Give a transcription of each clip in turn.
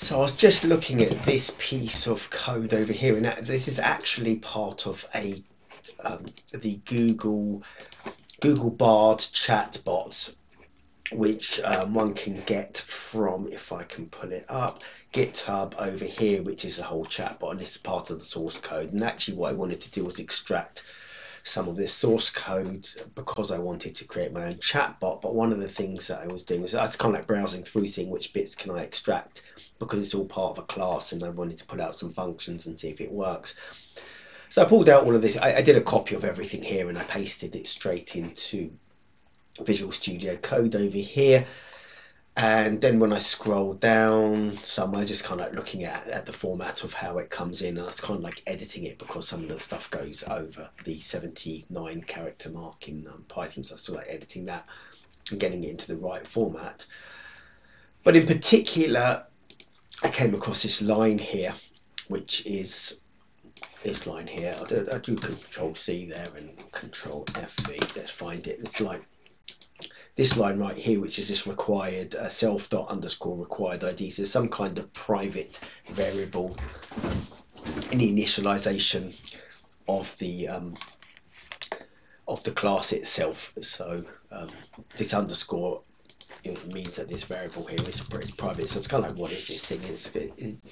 So I was just looking at this piece of code over here, and this is actually part of the Google Bard chatbot, which one can get from, if I can pull it up, GitHub over here, which is a whole chatbot, and this is part of the source code. And actually what I wanted to do was extract some of this source code because I wanted to create my own chatbot. But one of the things that I was doing was, it's kind of like browsing through, seeing which bits can I extract, because it's all part of a class, and I wanted to put out some functions and see if it works. So I pulled out all of this. I did a copy of everything here, and I pasted it straight into Visual Studio Code over here. And then when I scroll down some, I just kind of looking at the format of how it comes in, and I was kind of like editing it because some of the stuff goes over the 79 character mark in Python, so I still like editing that and getting it into the right format. But in particular, I came across this line here, which is this line here. I do Control C there and Control FV. Let's find it. It's like this line right here, which is this required self._required ID. So some kind of private variable in the initialization of the class itself. So this underscore, it means that this variable here is private. So it's kind of like, what is this thing?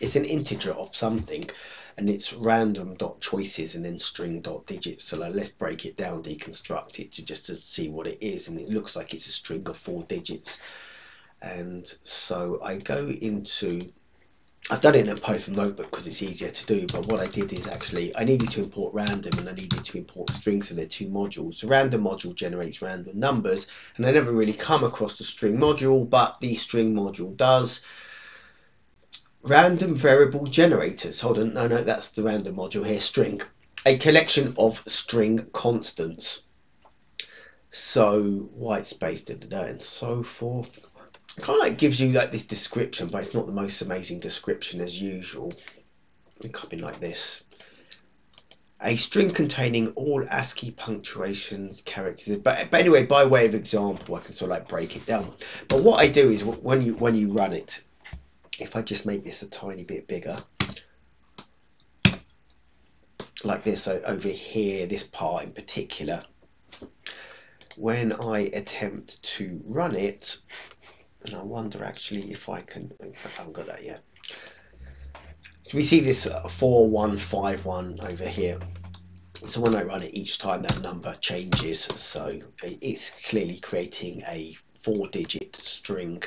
It's an integer of something, and it's random.choices and then string.digits. So let's break it down, deconstruct it just to see what it is, and it looks like it's a string of 4 digits. And so I go into, I've done it in a Python notebook because it's easier to do, but what I did is actually I needed to import random and I needed to import strings, so they're 2 modules. The random module generates random numbers, and I never really come across the string module, but the string module does. Random variable generators. Hold on, no, that's the random module here. String, a collection of string constants. So white space, and so forth. It kind of like gives you like this description, but it's not the most amazing description as usual. It could be like this: a string containing all ASCII punctuations, characters. But anyway, by way of example, I can sort of like break it down. But what I do is when you run it, if I just make this a tiny bit bigger, like this over here, this part in particular, when I attempt to run it, and I wonder actually if I haven't got that yet. So we see this 4151 over here. So when I run it, each time that number changes, so it's clearly creating a 4-digit string.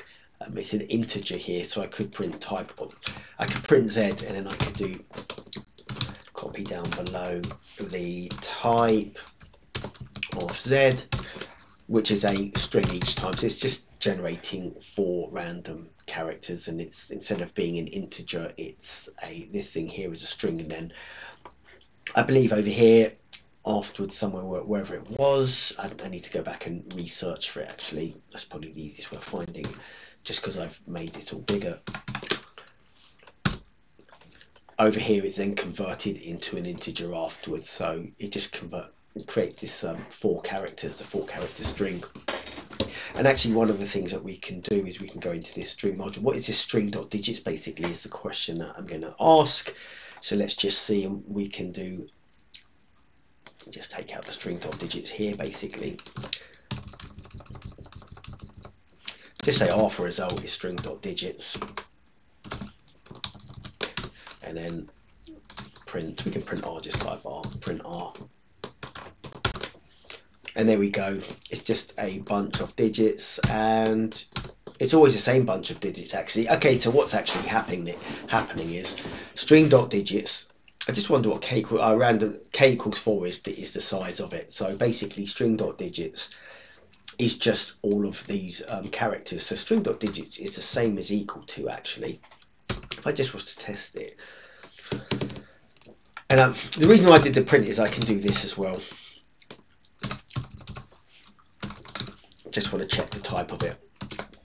It's an integer here, so I could print type, I could print Z, and then I could do copy down below the type of Z, which is a string each time. So it's just generating 4 random characters, and it's, instead of being an integer, it's this thing here is a string, and then I believe over here afterwards somewhere, wherever it was, I need to go back and research for it actually. That's probably the easiest way of finding, just because I've made this all bigger. Over here it's then converted into an integer afterwards, so it just creates this 4 characters, the 4-character string. And actually one of the things that we can do is we can go into this string module. What is this string.digits basically is the question that I'm going to ask. So let's just see, and we can do, just take out the string.digits here basically. Just say R for result is string.digits, and then print, we can print R, just type R, print R. And there we go, it's just a bunch of digits, and it's always the same bunch of digits actually. Okay, so what's actually happening is string.digits, I just wonder what k equals 4 is the size of it. So basically string.digits is just all of these characters. So string.digits is the same as equal to actually. If I just was to test it, and the reason why I did the print is I can do this as well. Just want to check the type of it.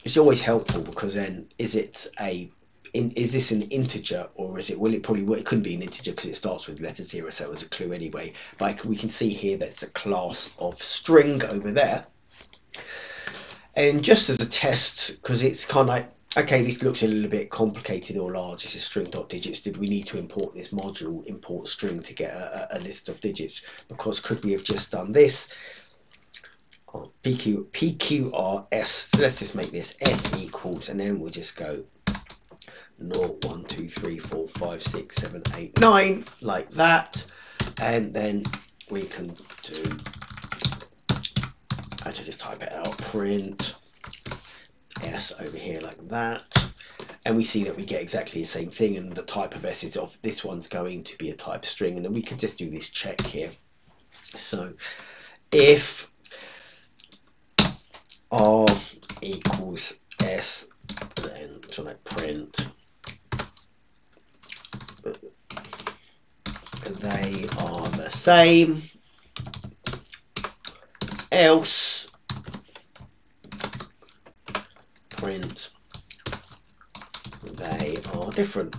It's always helpful because then is this an integer, or is it, well, it couldn't be an integer because it starts with letter 0, so it was a clue anyway. Like we can see here, that's a class of string over there. And just as a test, because it's kind of like, okay, this looks a little bit complicated or large. This is string.digits. Did we need to import this module, import string, to get a list of digits? Because could we have just done this? PQRS. So let's just make this S equals, and then we'll just go 0, 1, 2, 3, 4, 5, 6, 7, 8, 9, like that. And then we can do, I should just type it out, print S over here like that. And we see that we get exactly the same thing, and the type of S is of this one's going to be a type string. And then we can just do this check here. So if R equals S, then so I print they are the same, else print they are different.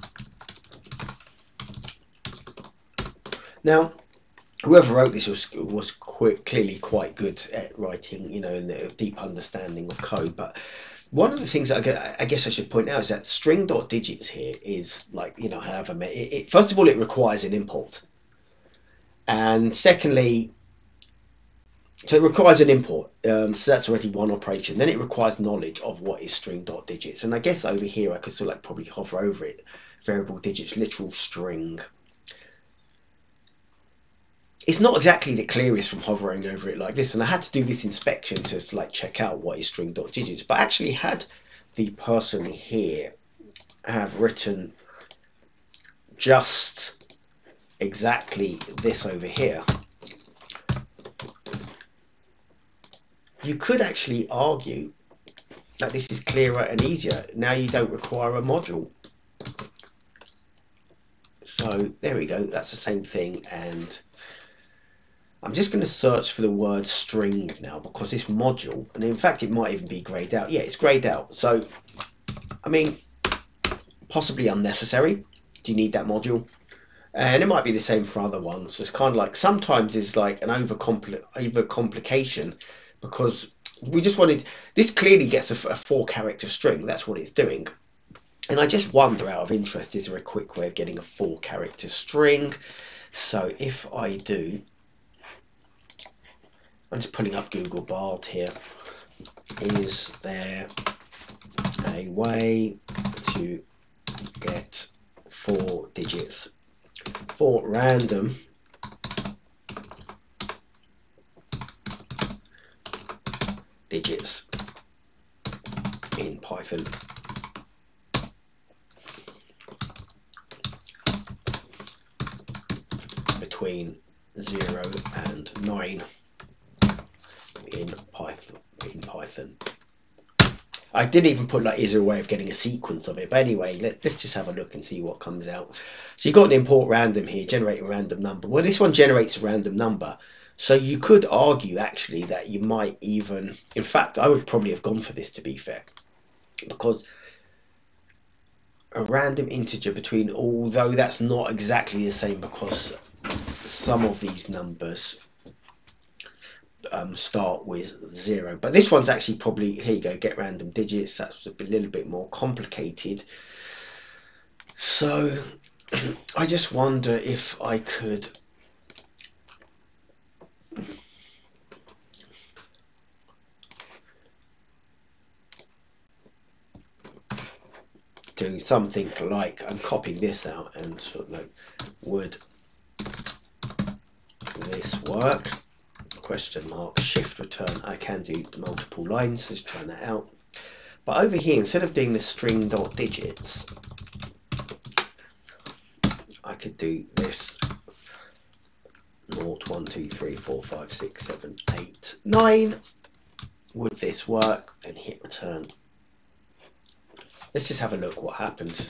Now, whoever wrote this was clearly quite good at writing, you know, and a deep understanding of code. But one of the things that I guess I should point out is that string.digits here is like, you know, however many. First of all, it requires an import, and secondly, so it requires an import. So that's already one operation. Then it requires knowledge of what is string.digits, and I guess over here I could sort of like probably hover over it. Variable digits, literal string. It's not exactly the clearest from hovering over it like this, and I had to do this inspection to like check out what is string.digits. But actually, had the person here have written just exactly this over here, you could actually argue that this is clearer and easier. Now you don't require a module. So there we go, that's the same thing. And I'm just going to search for the word string now, because this module, and in fact it might even be grayed out. Yeah, it's grayed out. So, I mean, possibly unnecessary. Do you need that module? And it might be the same for other ones. So it's kind of like, sometimes it's like an overcomplication, because we just wanted, this clearly gets a 4-character string. That's what it's doing. And I just wonder, out of interest, is there a quick way of getting a 4-character string? So if I do, I'm just pulling up Google Bard here. Is there a way to get 4 digits, 4 random digits in Python? Between 0 and 9 in Python. I didn't even put like, is there a way of getting a sequence of it? But anyway, let's just have a look and see what comes out. So you've got an import random here, generate a random number. Well, this one generates a random number. So you could argue actually that you might even, in fact, I would probably have gone for this, to be fair, because a random integer between, although that's not exactly the same, because some of these numbers start with 0, but this one's actually probably, here you go, get random digits. That's a little bit more complicated. So I just wonder if I could do something like, I'm copying this out and sort of like, would this work? Question mark, shift return. I can do multiple lines, just trying that out. But over here, instead of doing the string.digits, I could do this 0, 1, 2, 3, 4, 5, 6, 7, 8, 9. Would this work? And hit return. Let's just have a look what happened.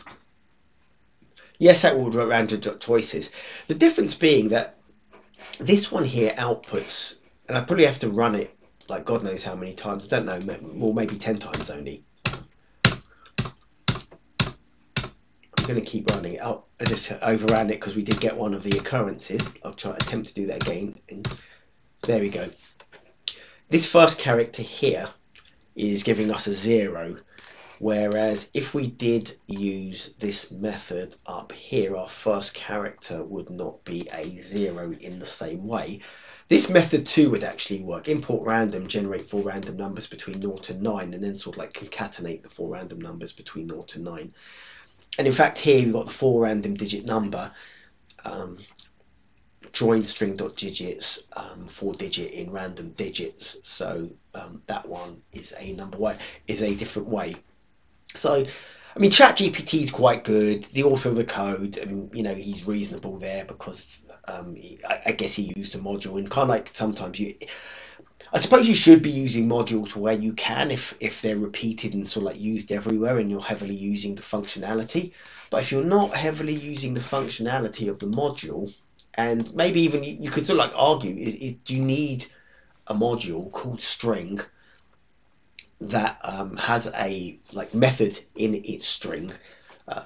Yes, that would random choices. The difference being that this one here outputs, and I probably have to run it like God knows how many times. I don't know, well, maybe 10 times only. I'm going to keep running it up. I just overran it because we did get one of the occurrences. I'll attempt to do that again. And there we go. This first character here is giving us a 0. Whereas if we did use this method up here, our first character would not be a 0 in the same way. This method too would actually work. Import random, generate 4 random numbers between 0 and 9, and then sort of like concatenate the 4 random numbers between 0 and 9. And in fact here we've got the 4 random digit number, join string.digits, 4 digit in random digits. So that one is a different way. So, I mean, ChatGPT is quite good. The author of the code, you know, he's reasonable there because I guess he used a module, and kind of like sometimes I suppose you should be using modules where you can, if they're repeated and sort of like used everywhere and you're heavily using the functionality. But if you're not heavily using the functionality of the module, and maybe even you could sort of like argue, do you need a module called string that has a like method in its string,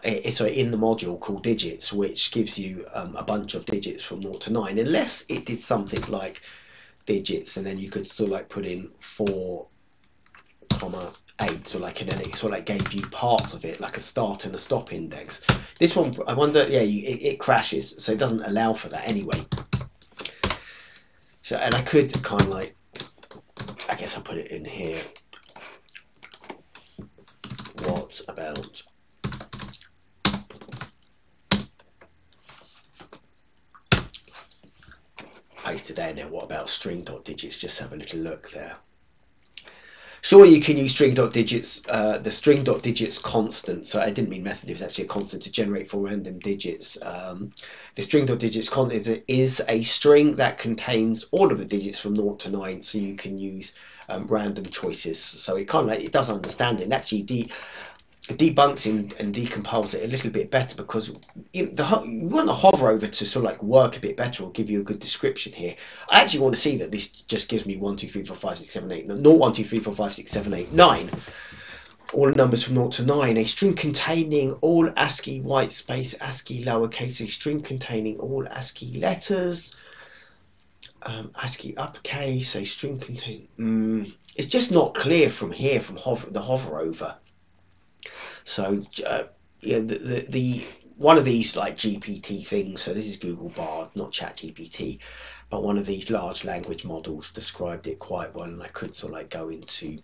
in the module called digits, which gives you a bunch of digits from 0 to 9, unless it did something like digits and then you could sort of like put in 4, 8, so like, and then it sort of like gave you parts of it, like a start and a stop index. This one, I wonder, yeah, it crashes, so it doesn't allow for that anyway. So, and I could kind of like, I guess I'll put it in here. What about paste it there now? What about string.digits? Just have a little look there. Sure, you can use string.digits, the string.digits constant. So I didn't mean method, it was actually a constant to generate 4 random digits. The string.digits constant is a string that contains all of the digits from 0 to 9, so you can use random choices. So it kind of like, it does understand it, and actually debunks and decompiles it a little bit better, because you want to hover over to sort of like work a bit better or give you a good description here. I actually want to see that this just gives me 1 2 3 4 5 6 7 8 not 1 2 3 4 5 6 7 8 9, all numbers from 0 to 9. A string containing all ASCII white space ASCII lowercase, a string containing all ASCII letters, ASCII uppercase, a string containing it's just not clear from here, from the hover over. So yeah, the one of these like GPT things, so this is Google Bard, not ChatGPT, but one of these large language models described it quite well, and I could sort of like go into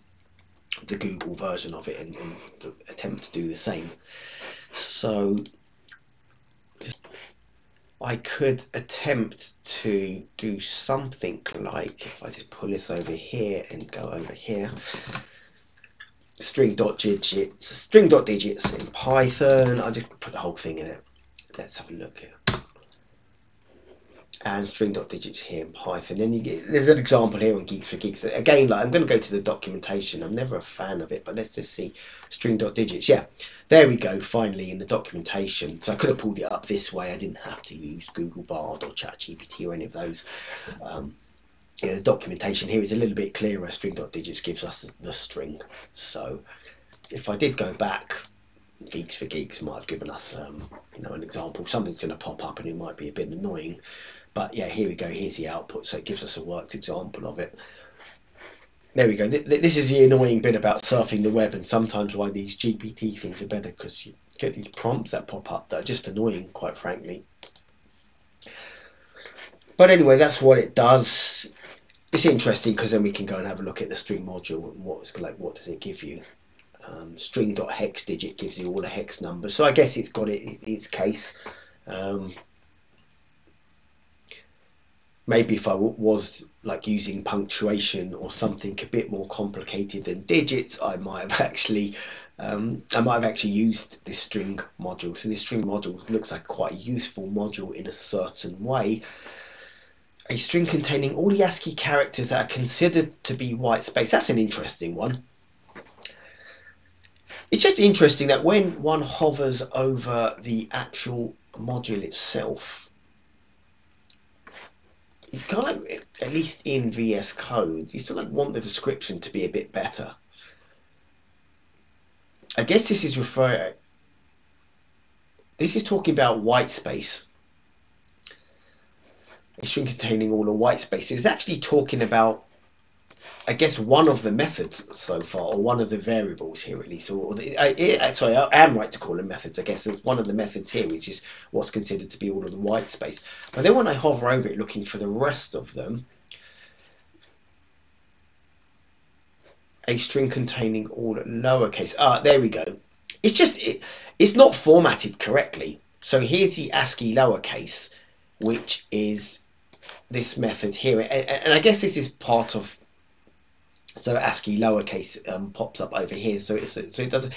the Google version of it and attempt to do the same. So I could attempt to do something like, if I just pull this over here and go over here, string.digits in Python. I'll just put the whole thing in it. Let's have a look here. And string.digits here in Python. And there's an example here on Geeks for Geeks. Again, like, I'm going to go to the documentation. I'm never a fan of it, but let's just see string.digits. Yeah, there we go. Finally, in the documentation. So I could have pulled it up this way. I didn't have to use Google Bard or ChatGPT or any of those. The documentation here is a little bit clearer. String.digits gives us the string. So if I did go back, Geeks for Geeks might have given us an example. Something's going to pop up and it might be a bit annoying, but yeah, here we go. Here's the output, so it gives us a worked example of it. There we go. This is the annoying bit about surfing the web, and sometimes why these GPT things are better, because you get these prompts that pop up that are just annoying, quite frankly. But anyway, that's what it does. It's interesting because then we can go and have a look at the string module and what does it give you. String.hex digit gives you all the hex numbers, so I guess it's got its case. Maybe if I was like using punctuation or something a bit more complicated than digits, I might have actually used this string module. So this string module looks like quite a useful module in a certain way. A string containing all the ASCII characters that are considered to be white space. That's an interesting one. It's just interesting that when one hovers over the actual module itself, you kind of, at least in VS Code, you still want the description to be a bit better. I guess this is talking about white space. A string containing all the white space. It's actually talking about I guess one of the methods so far, or one of the variables here at least, sorry, I am right to call them methods. I guess it's one of the methods here, which is what's considered to be all of the white space. But then when I hover over it, looking for the rest of them, a string containing all lowercase. Ah, there we go. It's not formatted correctly. So here's the ASCII lowercase, which is this method here, and I guess this is part of. So ASCII lowercase pops up over here. So it does.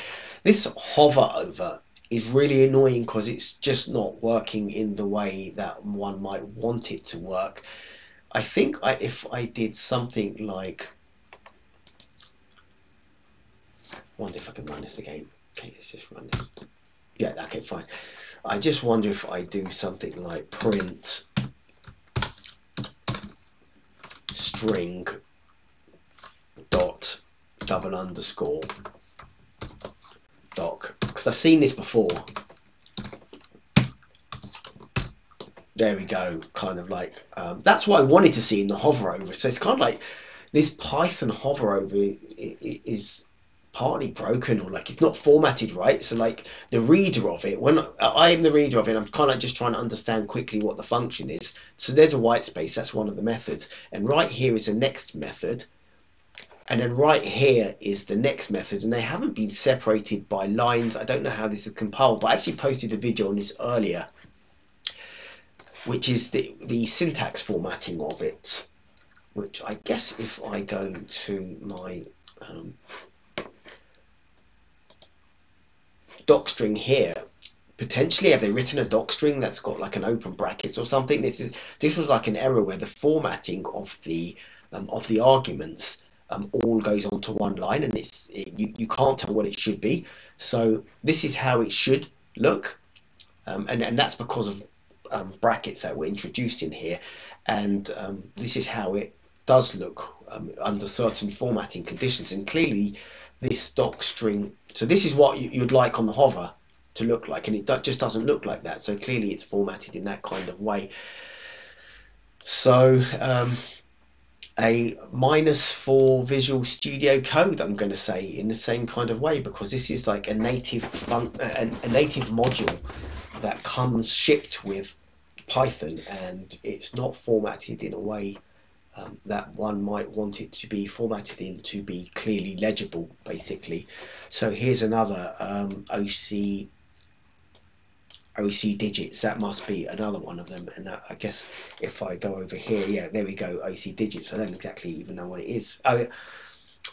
This hover over is really annoying because it's just not working in the way that one might want it to work. I think if I did something like, wonder if I can run this again. Okay, let's just run this. Yeah, okay, fine. I just wonder if I do something like print string dot double underscore doc, because I've seen this before. There we go, kind of like that's what I wanted to see in the hover over. So it's kind of like this Python hover over is partly broken, or like it's not formatted right. So like the reader of it, when I am the reader of it, I'm kind of just trying to understand quickly what the function is. So there's a white space, that's one of the methods, and right here is the next method, and then right here is the next method, and they haven't been separated by lines. I don't know how this is compiled, but I actually posted a video on this earlier, which is the syntax formatting of it, which I guess if I go to my docstring here, potentially have they written a docstring that's got like an open brackets or something? This was like an error where the formatting of the arguments all goes onto one line, and you can't tell what it should be. So this is how it should look, and that's because of brackets that were introduced in here, and this is how it does look under certain formatting conditions. And clearly this docstring, so this is what you'd like on the hover to look like, and it just doesn't look like that. So clearly it's formatted in that kind of way. So a minus for Visual Studio Code, I'm going to say, in the same kind of way, because this is like a native module that comes shipped with Python, and it's not formatted in a way that one might want it to be formatted in to be clearly legible, basically. So here's another OC digits. That must be another one of them, and that, I guess if I go over here, yeah, there we go, OC digits. I don't exactly even know what it is. Oh,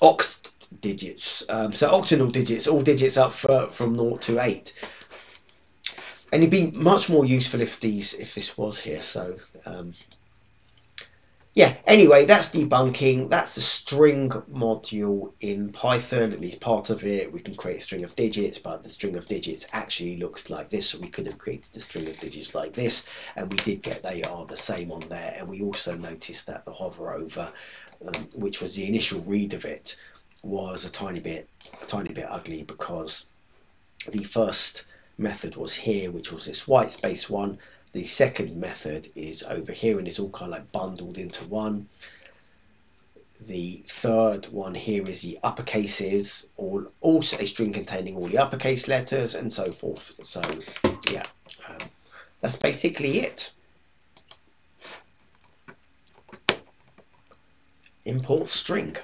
oct digits. So octal digits, all digits up from 0 to 8. And it'd be much more useful if this was here. So yeah, anyway, that's debunking. That's the string module in Python, at least part of it. We can create a string of digits, but the string of digits actually looks like this. So we could have created the string of digits like this, and we did get they are the same on there. And we also noticed that the hover over, which was the initial read of it, was a tiny bit ugly, because the first method was here, which was this white space one. The second method is over here, and it's all kind of like bundled into one. The third one here is the uppercases, also a string containing all the uppercase letters, and so forth. So yeah, that's basically it. Import string.